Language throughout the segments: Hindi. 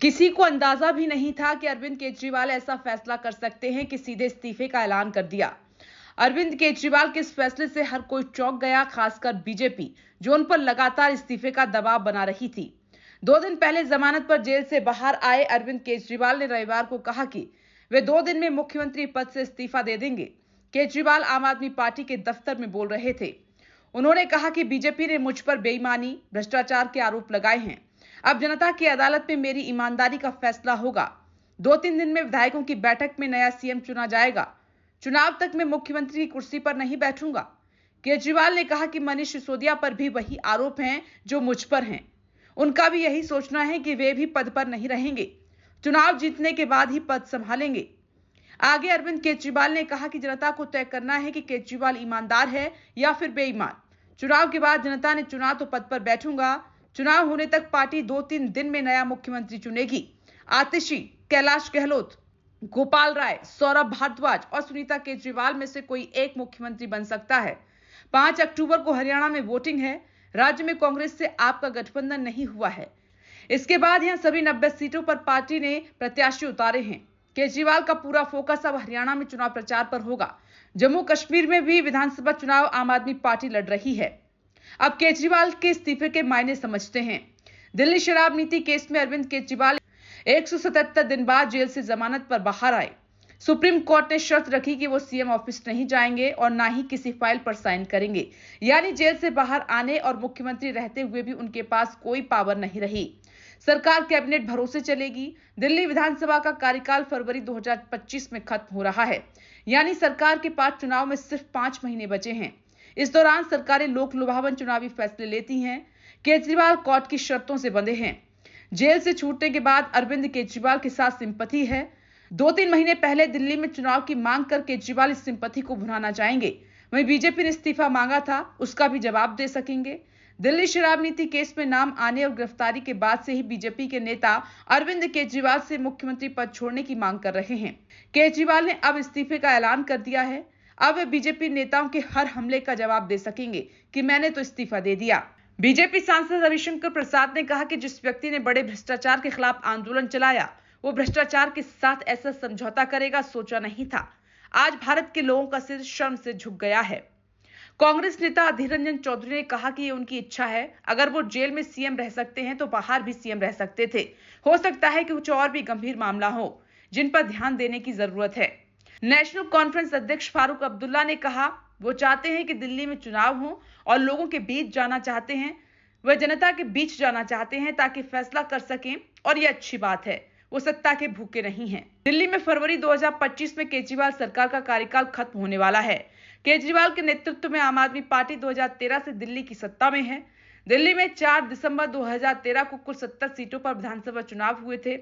किसी को अंदाजा भी नहीं था कि अरविंद केजरीवाल ऐसा फैसला कर सकते हैं कि सीधे इस्तीफे का ऐलान कर दिया। अरविंद केजरीवाल के इस फैसले से हर कोई चौंक गया, खासकर बीजेपी, जो उन पर लगातार इस्तीफे का दबाव बना रही थी। 2 दिन पहले जमानत पर जेल से बाहर आए अरविंद केजरीवाल ने रविवार को कहा कि वे 2 दिन में मुख्यमंत्री पद से इस्तीफा दे देंगे। केजरीवाल आम आदमी पार्टी के दफ्तर में बोल रहे थे। उन्होंने कहा कि बीजेपी ने मुझ पर बेईमानी, भ्रष्टाचार के आरोप लगाए हैं। अब जनता की अदालत में मेरी ईमानदारी का फैसला होगा। 2-3 दिन में विधायकों की बैठक में नया सीएम चुना जाएगा। चुनाव तक मैं मुख्यमंत्री की कुर्सी पर नहीं बैठूंगा। केजरीवाल ने कहा कि मनीष सिसोदिया पर भी वही आरोप हैं जो मुझ पर हैं। उनका भी यही सोचना है कि वे भी पद पर नहीं रहेंगे। चुनाव जीतने के बाद ही पद संभालेंगे। आगे अरविंद केजरीवाल ने कहा कि जनता को तय करना है कि केजरीवाल ईमानदार है या फिर बेईमान। चुनाव के बाद जनता ने चुना तो पद पर बैठूंगा। चुनाव होने तक पार्टी 2-3 दिन में नया मुख्यमंत्री चुनेगी। आतिशी, कैलाश गहलोत, गोपाल राय, सौरभ भारद्वाज और सुनीता केजरीवाल में से कोई एक मुख्यमंत्री बन सकता है। 5 अक्टूबर को हरियाणा में वोटिंग है। राज्य में कांग्रेस से आपका गठबंधन नहीं हुआ है। इसके बाद यहां सभी 90 सीटों पर पार्टी ने प्रत्याशी उतारे हैं। केजरीवाल का पूरा फोकस अब हरियाणा में चुनाव प्रचार पर होगा। जम्मू कश्मीर में भी विधानसभा चुनाव आम आदमी पार्टी लड़ रही है। अब केजरीवाल के इस्तीफे के मायने समझते हैं। दिल्ली शराब नीति केस में अरविंद केजरीवाल 177 दिन बाद जेल से जमानत पर बाहर आए। सुप्रीम कोर्ट ने शर्त रखी कि वो सीएम ऑफिस नहीं जाएंगे और ना ही किसी फाइल पर साइन करेंगे। यानी जेल से बाहर आने और मुख्यमंत्री रहते हुए भी उनके पास कोई पावर नहीं रही। सरकार कैबिनेट भरोसे चलेगी। दिल्ली विधानसभा का कार्यकाल फरवरी 2025 में खत्म हो रहा है। यानी सरकार के पास चुनाव में सिर्फ 5 महीने बचे हैं। इस दौरान सरकारें लोक लुभावन चुनावी फैसले लेती हैं। केजरीवाल कोर्ट की शर्तों से बंधे हैं। जेल से छूटने के बाद अरविंद केजरीवाल के साथ सिंपैथी है। 2-3 महीने पहले दिल्ली में चुनाव की मांग कर केजरीवाल इस सिंपैथी को भुनाना चाहेंगे। वहीं बीजेपी ने इस्तीफा मांगा था, उसका भी जवाब दे सकेंगे। दिल्ली शराब नीति केस में नाम आने और गिरफ्तारी के बाद से ही बीजेपी के नेता अरविंद केजरीवाल से मुख्यमंत्री पद छोड़ने की मांग कर रहे हैं। केजरीवाल ने अब इस्तीफे का ऐलान कर दिया है। अब वे बीजेपी नेताओं के हर हमले का जवाब दे सकेंगे कि मैंने तो इस्तीफा दे दिया। बीजेपी सांसद रविशंकर प्रसाद ने कहा कि जिस व्यक्ति ने बड़े भ्रष्टाचार के खिलाफ आंदोलन चलाया, वो भ्रष्टाचार के साथ ऐसा समझौता करेगा, सोचा नहीं था। आज भारत के लोगों का सिर शर्म से झुक गया है। कांग्रेस नेता अधीर रंजन चौधरी ने कहा कि ये उनकी इच्छा है। अगर वो जेल में सीएम रह सकते हैं तो बाहर भी सीएम रह सकते थे। हो सकता है कि कुछ और भी गंभीर मामला हो जिन पर ध्यान देने की जरूरत है। नेशनल कॉन्फ्रेंस अध्यक्ष फारूक अब्दुल्ला ने कहा वो चाहते हैं कि दिल्ली में चुनाव हो और लोगों के बीच जाना चाहते हैं। वह जनता के बीच जाना चाहते हैं ताकि फैसला कर सकें और ये अच्छी बात है। वो सत्ता के भूखे नहीं हैं। दिल्ली में फरवरी 2025 में केजरीवाल सरकार का कार्यकाल खत्म होने वाला है। केजरीवाल के नेतृत्व में आम आदमी पार्टी 2013 से दिल्ली की सत्ता में है। दिल्ली में 4 दिसंबर 2013 को कुल 70 सीटों पर विधानसभा चुनाव हुए थे।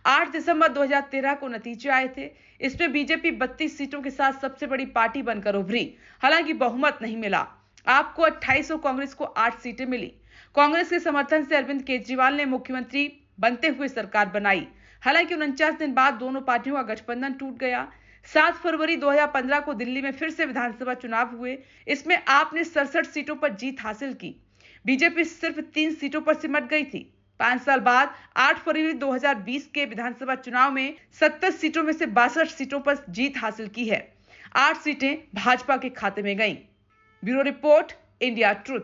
8 दिसंबर 2013 को नतीजे आए थे। इसमें बीजेपी 32 सीटों के साथ सबसे बड़ी पार्टी बनकर उभरी। हालांकि बहुमत नहीं मिला। आपको 28 और कांग्रेस को 8 सीटें मिली। कांग्रेस के समर्थन से अरविंद केजरीवाल ने मुख्यमंत्री बनते हुए सरकार बनाई। हालांकि 49 दिन बाद दोनों पार्टियों का गठबंधन टूट गया। 7 फरवरी 2015 को दिल्ली में फिर से विधानसभा चुनाव हुए। इसमें आपने 67 सीटों पर जीत हासिल की। बीजेपी सिर्फ 3 सीटों पर सिमट गई थी। 5 साल बाद 8 फरवरी 2020 के विधानसभा चुनाव में 70 सीटों में से 62 सीटों पर जीत हासिल की है। 8 सीटें भाजपा के खाते में गईं। Bureau report, India truth.